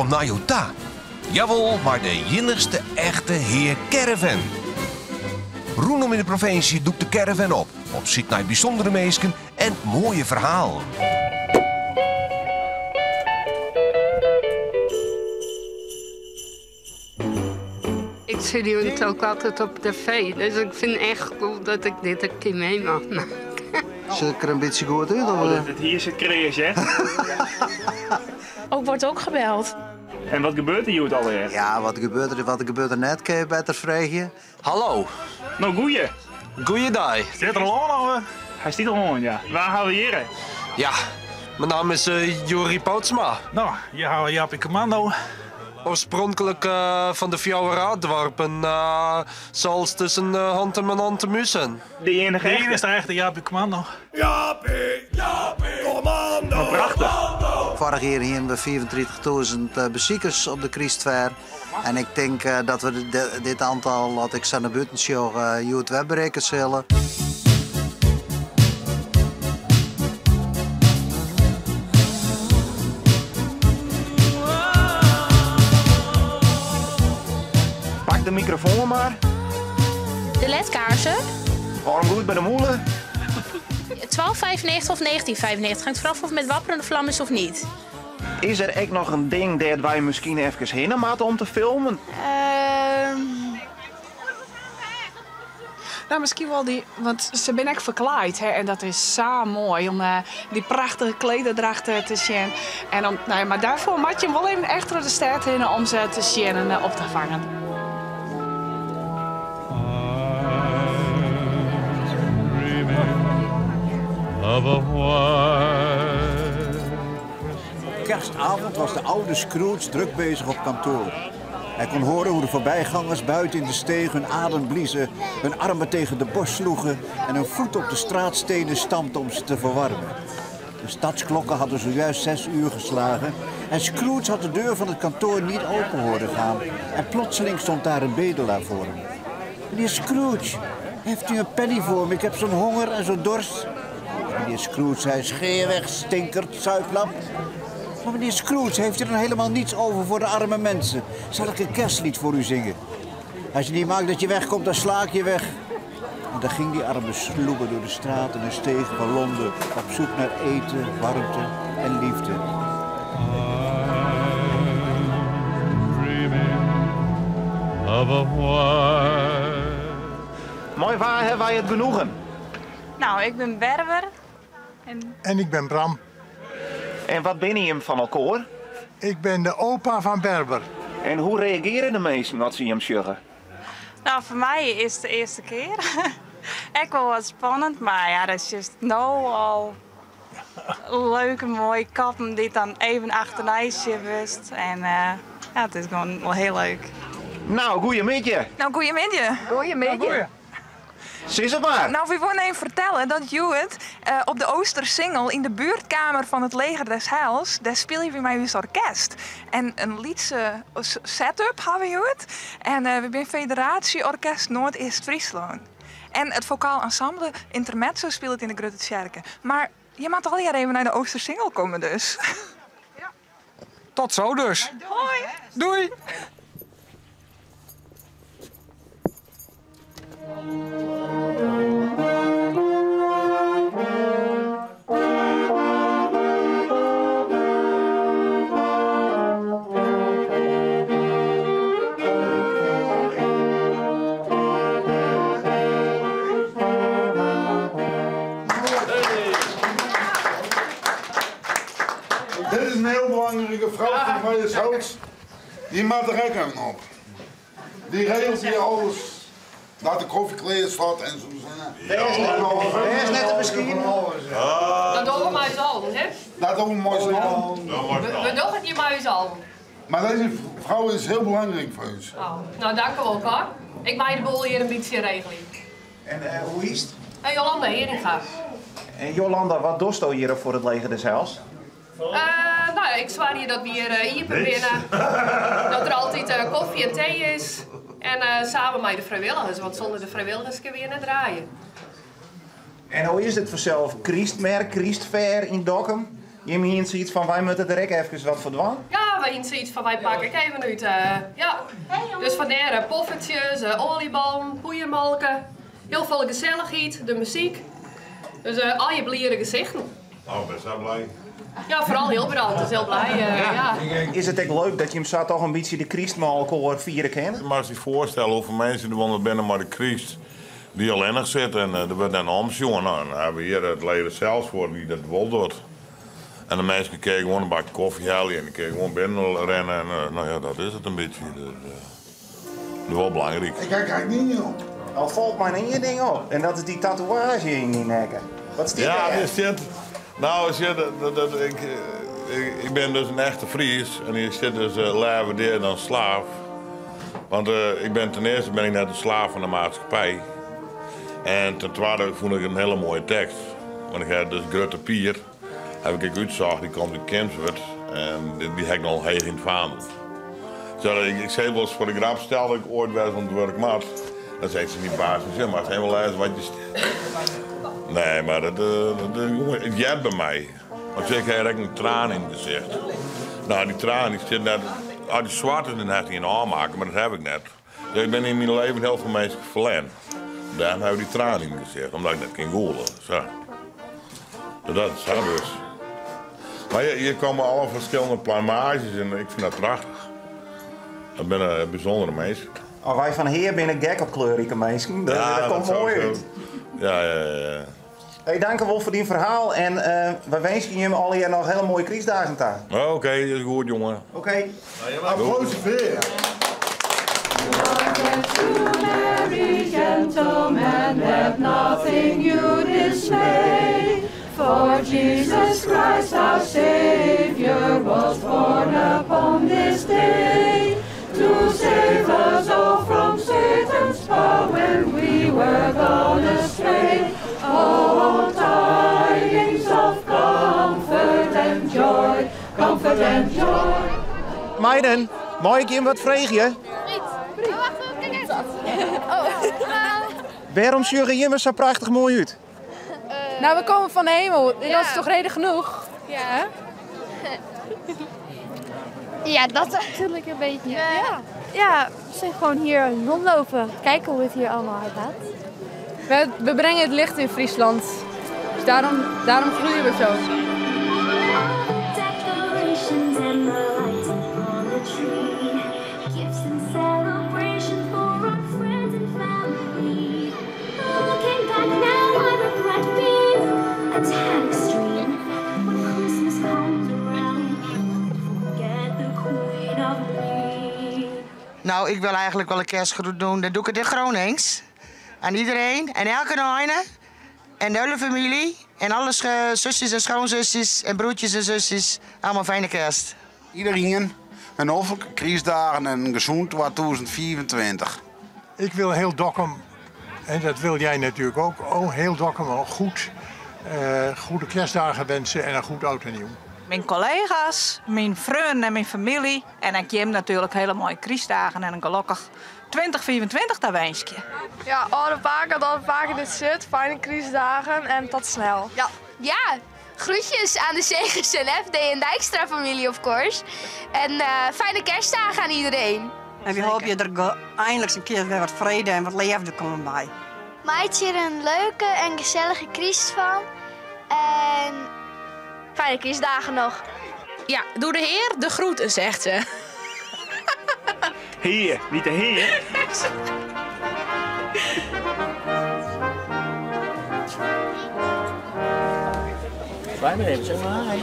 komt naar jou ta. Jawel, maar de jinnigste echte heer Caravan. Roenom in de provincie doet de caravan op zoek naar bijzondere meesken en mooie verhalen. Ik zie jullie ook altijd op tv, dus ik vind het echt cool dat ik dit een keer mee mag maken. Zit ik er een beetje goed uit? Het hier is het crash, hè? Ook wordt ook gebeld. En wat gebeurt er hier alweer? Ja, wat gebeurt er net? Kun je beter vragen? Hallo. Nou, goeie. Goeiedag. Zit er al aan, of? Hij zit er al aan, ja. Waar gaan we hier? Ja, mijn naam is Jori Poutsma. Nou, hier gaan we Jaapie Commando. Oorspronkelijk van de Fjouweraadworpen, zoals tussen hand en mijn hand en mussen. De enige De echte. ene is de echte Jaapie Commando. Jaapie, commando! Maar prachtig. Vorig jaar hadden we 34.000 bezoekers op de Christfair. En ik denk dat we dit aantal, laat ik naar buiten show, goed wegbereiken zullen. Pak de microfoon maar. De ledkaarsen. Waarom goed bij de molen? 12,95 of 19,95. Hangt vanaf of het met wapperende vlam is of niet. Is er echt nog een ding dat wij misschien even heen moeten om te filmen? Nou, misschien wel die, want ze ben echt verkleid, hè, en dat is zo mooi om die prachtige klederdrachten te zien. En om, nou ja, maar daarvoor moet je wel even echt door de stad heen om ze te zien en op te vangen. Kerstavond was de oude Scrooge druk bezig op kantoor. Hij kon horen hoe de voorbijgangers buiten in de steeg hun adem bliezen, hun armen tegen de borst sloegen en hun voet op de straatstenen stampten om ze te verwarmen. De stadsklokken hadden zojuist 6 uur geslagen en Scrooge had de deur van het kantoor niet open horen gaan. En plotseling stond daar een bedelaar voor hem. Meneer Scrooge, heeft u een penny voor me? Ik heb zo'n honger en zo'n dorst. Meneer Scrooge zei, scheer weg, stinkert, zuiplap. Maar meneer Scrooge, heeft u er helemaal niets over voor de arme mensen? Zal ik een kerstlied voor u zingen? Als je niet maakt dat je wegkomt, dan sla ik je weg. En dan ging die arme sloeber door de straten en stegen van Londen op zoek naar eten, warmte en liefde. Mooi, waar hebben wij het genoegen? Nou, ik ben Berber. En ik ben Bram. En wat ben je hem van elkaar? Ik ben de opa van Berber. En hoe reageren de mensen als ze hem zeggen? Nou, voor mij is het de eerste keer. Echt wel wat spannend, maar ja, dat is juist nou al leuke, mooie kappen die dan even achterna zit. En ja, het is gewoon wel heel leuk. Nou, goeiemiddag. Nou, goeiemiddag. Goeiemiddag. Zie het maar. Nou, we willen even vertellen dat Juwet op de Oostersingel in de buurtkamer van het Leger des Heils, daar speel je met ons orkest. En een liedse setup hebben we het. En we zijn Federatie Orkest Noord-East-Friesland. En het vocaal ensemble Intermezzo speelt in de Grote Sjerken. Maar je mag al jaar even naar de Oostersingel komen dus. Ja. Tot zo dus. Hoi. Doei. Dit is een heel belangrijke vrouw van mij is Houts. Die maakt de rekening op. Die regelt hier alles. Dat de koffie klaar staat en zo. Daar is net een misschien. Dat doen we maar eens al, hè? Dat doen we mooi snel. We doen het hier maar eens al. Maar deze vrouw is heel belangrijk voor ons. Oh, nou, dank u wel, hoor. Ik maak de boel hier een beetje regelen. En hoe is het? En Jolanda Heringa. En Jolanda, wat doet je hier voor het Leger des Heils? Nou ja, ik zwaar je dat we hier proberen. Dat er altijd koffie en thee is. En samen met de vrijwilligers, want zonder de vrijwilligers kunnen we hier niet draaien. En hoe is het voor zelf? Christmerk, Christfair in Dokkum? Je hebt hier zoiets van, wij moeten er even wat voor doen? Ja, we hadden zoiets van wij pakken ik even uit. Ja. Dus vandaar poffertjes, oliebollen, poeiermalken. Heel veel gezelligheid, de muziek. Dus al je bliere gezichten. Oh, best wel blij. Ja, vooral Hilbrand is heel blij. Ja. Is het ook leuk dat je hem zo toch een beetje de Christmalkoor vieren kent? Je mag je voorstellen hoeveel mensen er wonen binnen maar de Christ die alleenig zitten en er wordt dan omzongen. Nou, dan hebben we hier het leden zelfs voor die dat wel doet. En de mensen kregen gewoon een bak koffie halen en die kregen gewoon binnen rennen en nou ja, dat is het een beetje. Dat is wel belangrijk. Ik kijk niet op. Al valt mij een ding op en dat is die tatoeage in je nek. Wat is die? Ja, er zit. Nou, ik ben dus een echte Fries en hier zit dus liever dan slaaf. Want ten eerste ben ik net een slaaf van de maatschappij. En ten tweede vond ik een hele mooie tekst. Want ik heb dus Grutte Pier, heb ik uitgezocht, die komt uit Kemswoord. En die heb ik nog heeg in het vaandel. Ik zei wel eens voor de grap, stel dat ik ooit was om te werk. Dan zei ze niet baas, maar het helemaal lezen wat je nee, maar het jet bij mij. Want ik heb een traan in het gezicht. Nou, die traan die zit net. Die zwarte die had hij in aanmaken, maar dat heb ik net. Dus ik ben in mijn leven heel veel mensen verlend. Daarom heb ik die traan in het gezicht, omdat ik net kan googlen. Zo. Dat is zo dus. Maar hier komen alle verschillende plamages en ik vind dat prachtig. Dat ben een bijzondere mensen. Oh, wij van Heer binnen gek op kleurrijke mensen. Dat komt mooi uit. Ja. Hey, dank u wel voor die verhaal en we wensen je al hier nog hele mooie Christdagen daar. Oké, dat is goed jongen. Oké. Applaus weer. Gentlemen, let nothing you dismay. For Jesus Christ our Savior was born upon this day to save us all from Satan's power when we were gone astray. Oh, tidings of comfort and joy, comfort and joy. Meiden, mag ik je wat vragen? Waarom zorgen jullie zo prachtig mooi uit? Nou, we komen van de hemel. Dat is toch reden genoeg? Ja. Ja, dat natuurlijk een beetje. Ja, we zijn gewoon hier rondlopen. Kijken hoe het hier allemaal gaat. We brengen het licht in Friesland. Dus daarom groeien we zo. Nou, ik wil eigenlijk wel een kerstgroet doen. Dat doe ik het in Gronings. Aan iedereen en elke neune. En de hele familie. En alle zusjes en schoonzusjes en broertjes en zusjes. Allemaal fijne kerst. Iedereen een hoffelijke Christdagen en een gezond 2024. Ik wil heel Dokkum, en dat wil jij natuurlijk ook, heel Dokkum al goede kerstdagen wensen en een goed oud en nieuw. Mijn collega's, mijn vrienden en mijn familie. En ik heb natuurlijk hele mooie Christdagen en een gelukkig 2024 daar wens ik je. Ja, alle paken dit zit. Fijne Christdagen en tot snel. Ja, groetjes aan de Segers en FD en Dijkstra familie, of course. En fijne kerstdagen aan iedereen. En we hopen je er eindelijk een keer weer wat vrede en wat liefde komen bij. Maakt hier een leuke en gezellige Christ van. En fijne Christdagen nog. Ja, doe de Heer de groeten, zegt ze. Heer, niet de Heer. Wij maar even, zeg maar.